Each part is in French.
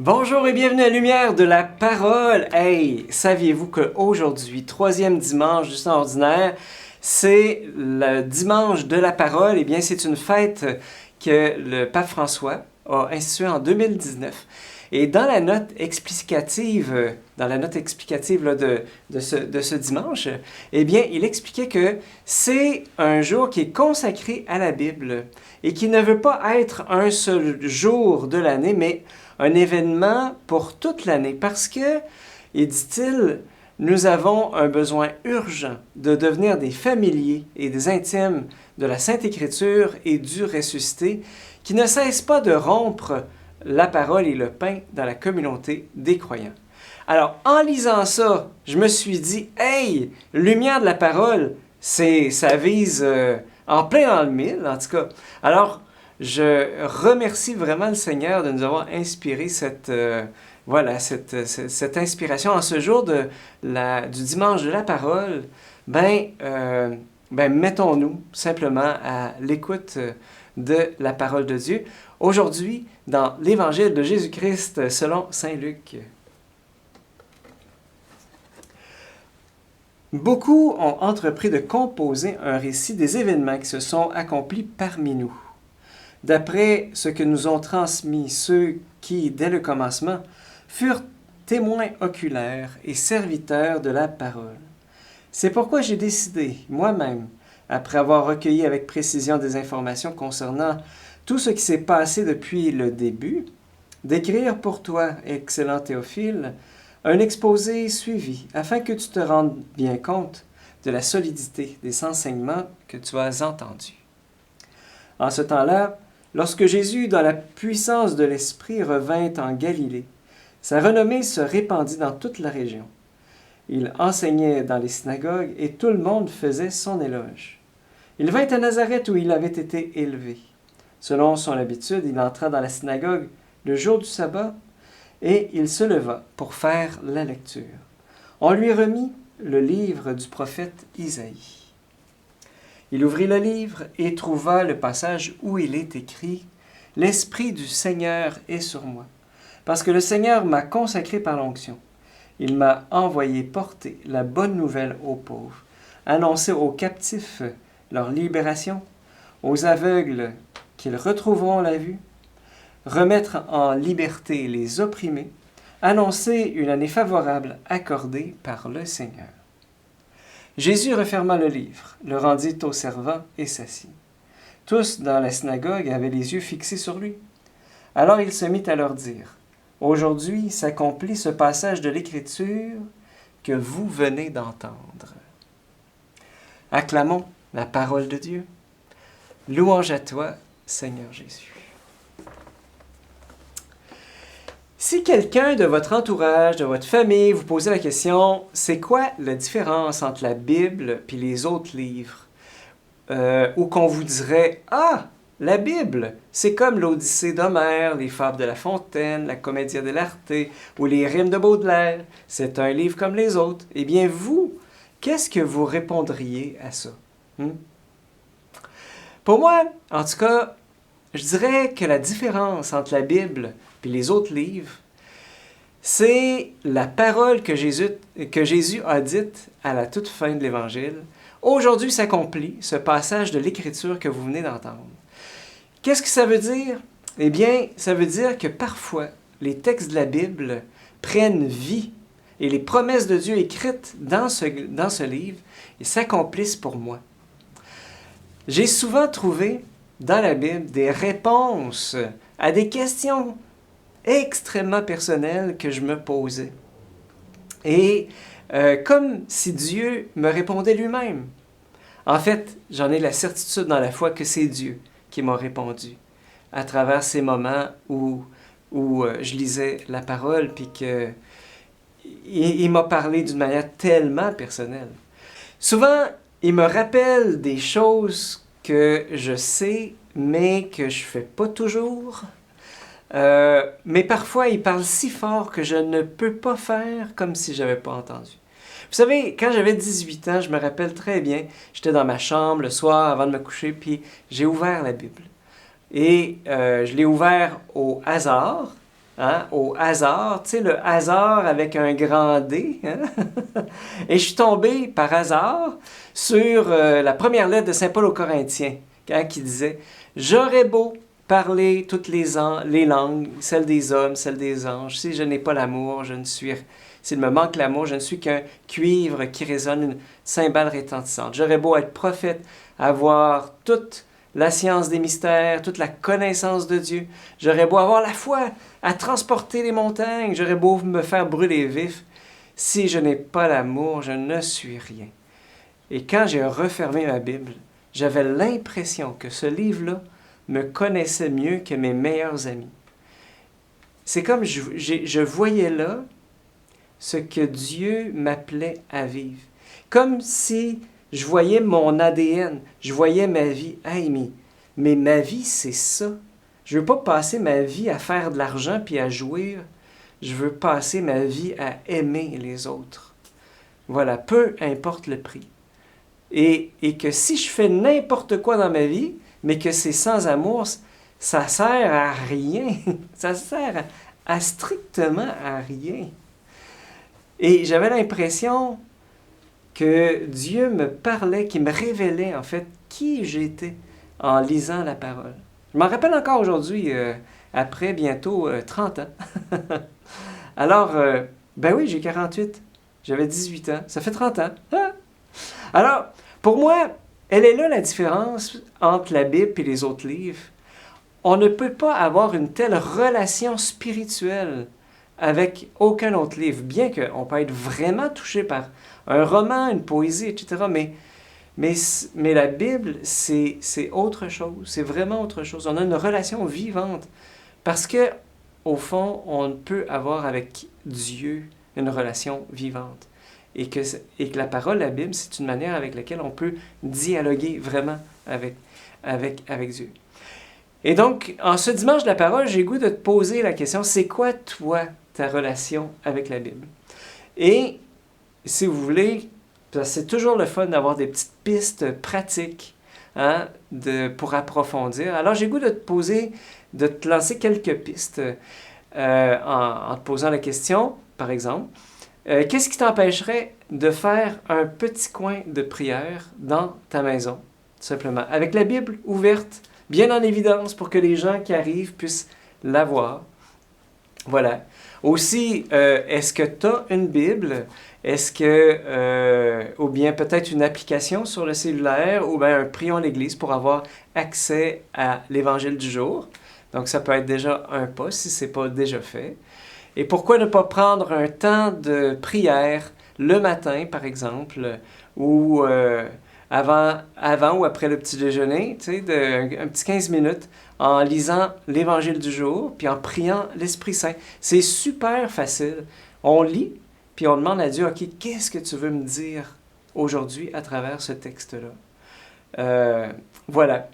Bonjour et bienvenue à Lumière de la Parole. Hey, saviez-vous qu'aujourd'hui, troisième dimanche du temps ordinaire, c'est le dimanche de la Parole? Eh bien, c'est une fête que le pape François a instituée en 2019. Et dans la note explicative, là, de ce dimanche, eh bien, il expliquait que c'est un jour qui est consacré à la Bible et qui ne veut pas être un seul jour de l'année, mais un événement pour toute l'année parce que, et dit-il, nous avons un besoin urgent de devenir des familiers et des intimes de la Sainte Écriture et du ressuscité qui ne cesse pas de rompre la parole et le pain dans la communauté des croyants. Alors, en lisant ça, je me suis dit, hey, Lumière de la parole, ça vise en plein dans le mille, en tout cas. Alors, je remercie vraiment le Seigneur de nous avoir inspiré cette inspiration en ce jour du dimanche de la parole. Mettons-nous simplement à l'écoute de la parole de Dieu. Aujourd'hui, dans l'Évangile de Jésus-Christ selon saint Luc. Beaucoup ont entrepris de composer un récit des événements qui se sont accomplis parmi nous. D'après ce que nous ont transmis ceux qui, dès le commencement, furent témoins oculaires et serviteurs de la parole. C'est pourquoi j'ai décidé, moi-même, après avoir recueilli avec précision des informations concernant tout ce qui s'est passé depuis le début, d'écrire pour toi, excellent Théophile, un exposé suivi, afin que tu te rendes bien compte de la solidité des enseignements que tu as entendus. En ce temps-là, lorsque Jésus, dans la puissance de l'Esprit, revint en Galilée, sa renommée se répandit dans toute la région. Il enseignait dans les synagogues et tout le monde faisait son éloge. Il vint à Nazareth où il avait été élevé. Selon son habitude, il entra dans la synagogue le jour du sabbat et il se leva pour faire la lecture. On lui remit le livre du prophète Isaïe. Il ouvrit le livre et trouva le passage où il est écrit « L'Esprit du Seigneur est sur moi, parce que le Seigneur m'a consacré par l'onction. Il m'a envoyé porter la bonne nouvelle aux pauvres, annoncer aux captifs leur libération, aux aveugles qu'ils retrouveront la vue, remettre en liberté les opprimés, annoncer une année favorable accordée par le Seigneur. » Jésus referma le livre, le rendit aux servants et s'assit. Tous dans la synagogue avaient les yeux fixés sur lui. Alors il se mit à leur dire, « Aujourd'hui s'accomplit ce passage de l'Écriture que vous venez d'entendre. » Acclamons la parole de Dieu. Louange à toi, Seigneur Jésus. Si quelqu'un de votre entourage, de votre famille, vous posait la question « C'est quoi la différence entre la Bible et les autres livres? » Ou qu'on vous dirait « Ah, la Bible, c'est comme l'Odyssée d'Homère, les Fables de La Fontaine, la Commedia dell'arte ou les Rimes de Baudelaire. C'est un livre comme les autres. » Eh bien, vous, qu'est-ce que vous répondriez à ça? Pour moi, en tout cas, je dirais que la différence entre la Bible et les autres livres, c'est la parole que Jésus a dite à la toute fin de l'Évangile. Aujourd'hui s'accomplit ce passage de l'Écriture que vous venez d'entendre. Qu'est-ce que ça veut dire? Eh bien, ça veut dire que parfois, les textes de la Bible prennent vie et les promesses de Dieu écrites dans ce livre s'accomplissent pour moi. J'ai souvent trouvé dans la Bible des réponses à des questions extrêmement personnelles que je me posais. Et comme si Dieu me répondait lui-même. En fait, j'en ai la certitude dans la foi que c'est Dieu qui m'a répondu à travers ces moments où je lisais la parole puis qu'il m'a parlé d'une manière tellement personnelle. Souvent, il me rappelle des choses que je sais, mais que je ne fais pas toujours. Mais parfois, il parle si fort que je ne peux pas faire comme si je n'avais pas entendu. Vous savez, quand j'avais 18 ans, je me rappelle très bien, j'étais dans ma chambre le soir avant de me coucher, puis j'ai ouvert la Bible. Et je l'ai ouvert au hasard, hein, au hasard, tu sais, le hasard avec un grand D. Hein? Et je suis tombé par hasard sur la première lettre de Saint Paul aux Corinthiens, hein, qui disait « J'aurais beau parler toutes les langues, celles des hommes, celles des anges, si je n'ai pas l'amour, je ne suis... S'il me manque l'amour, je ne suis qu'un cuivre qui résonne, une cymbale retentissante. J'aurais beau être prophète, avoir toute la science des mystères, toute la connaissance de Dieu. J'aurais beau avoir la foi à transporter les montagnes. J'aurais beau me faire brûler vif. Si je n'ai pas l'amour, je ne suis rien. » Et quand j'ai refermé ma Bible, j'avais l'impression que ce livre-là me connaissait mieux que mes meilleurs amis. C'est comme je voyais là ce que Dieu m'appelait à vivre. Comme si je voyais mon ADN, je voyais ma vie. Hey, mais ma vie, c'est ça. Je ne veux pas passer ma vie à faire de l'argent puis à jouir. Je veux passer ma vie à aimer les autres. Voilà, peu importe le prix. Et que si je fais n'importe quoi dans ma vie, mais que c'est sans amour, ça sert à rien. Ça sert à strictement à rien. Et j'avais l'impression que Dieu me parlait, qu'il me révélait en fait qui j'étais en lisant la parole. Je m'en rappelle encore aujourd'hui, après bientôt 30 ans. Alors, ben oui, j'ai 48. J'avais 18 ans. Ça fait 30 ans. Ah! Alors, pour moi, elle est là la différence entre la Bible et les autres livres. On ne peut pas avoir une telle relation spirituelle avec aucun autre livre, bien qu'on peut être vraiment touché par un roman, une poésie, etc. Mais la Bible, c'est autre chose. C'est vraiment autre chose. On a une relation vivante. Parce que, au fond, on peut avoir avec Dieu une relation vivante. Et que la parole, la Bible, c'est une manière avec laquelle on peut dialoguer vraiment avec Dieu. Et donc, en ce dimanche de la parole, j'ai le goût de te poser la question, c'est quoi, toi, ta relation avec la Bible? Et, si vous voulez, c'est toujours le fun d'avoir des petites pistes pratiques, hein, pour approfondir. Alors, j'ai le goût de te lancer quelques pistes en te posant la question, par exemple, qu'est-ce qui t'empêcherait de faire un petit coin de prière dans ta maison, tout simplement, avec la Bible ouverte, bien en évidence pour que les gens qui arrivent puissent la voir. Voilà. Aussi, est-ce que tu as une Bible? Est-ce que, ou bien peut-être une application sur le cellulaire, ou bien un prion à l'église pour avoir accès à l'Évangile du jour? Donc, ça peut être déjà un pas si ce n'est pas déjà fait. Et pourquoi ne pas prendre un temps de prière le matin, par exemple, ou avant ou après le petit déjeuner, tu sais, un petit 15 minutes, en lisant l'Évangile du jour, puis en priant l'Esprit Saint. C'est super facile. On lit, puis on demande à Dieu, OK, qu'est-ce que tu veux me dire aujourd'hui à travers ce texte-là? Voilà.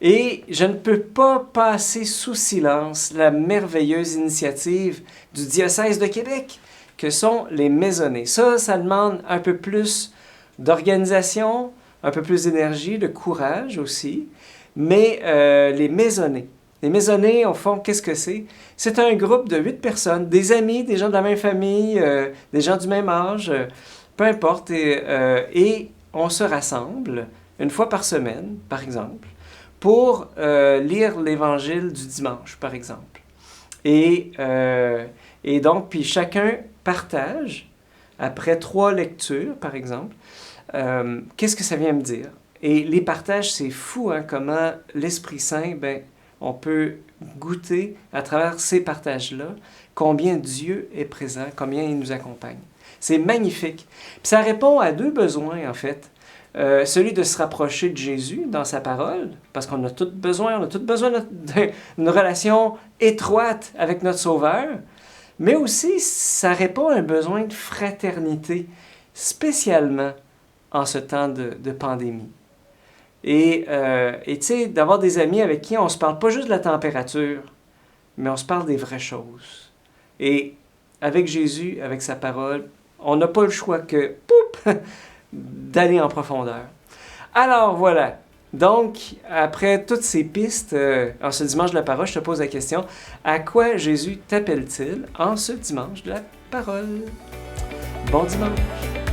Et je ne peux pas passer sous silence la merveilleuse initiative du diocèse de Québec, que sont les maisonnées. Ça demande un peu plus d'organisation, un peu plus d'énergie, de courage aussi, mais les maisonnées. Les maisonnées, au fond, qu'est-ce que c'est? C'est un groupe de 8 personnes, des amis, des gens de la même famille, des gens du même âge, peu importe, et on se rassemble une fois par semaine, par exemple, pour lire l'Évangile du dimanche, par exemple. Et donc, puis chacun partage, après 3 lectures, par exemple, qu'est-ce que ça vient me dire? Et les partages, c'est fou, hein, comment l'Esprit Saint, on peut goûter à travers ces partages-là combien Dieu est présent, combien il nous accompagne. C'est magnifique. Puis ça répond à 2 besoins, en fait. Celui de se rapprocher de Jésus dans sa parole, parce qu'on a tous besoin, d'une relation étroite avec notre Sauveur, mais aussi ça répond à un besoin de fraternité, spécialement en ce temps de pandémie. Et tu sais, d'avoir des amis avec qui on ne se parle pas juste de la température, mais on se parle des vraies choses. Et avec Jésus, avec sa parole, on n'a pas le choix que d'aller en profondeur. Alors voilà, Donc, après toutes ces pistes, en ce dimanche de la parole, je te pose la question, à quoi Jésus t'appelle-t-il en ce dimanche de la parole? Bon dimanche!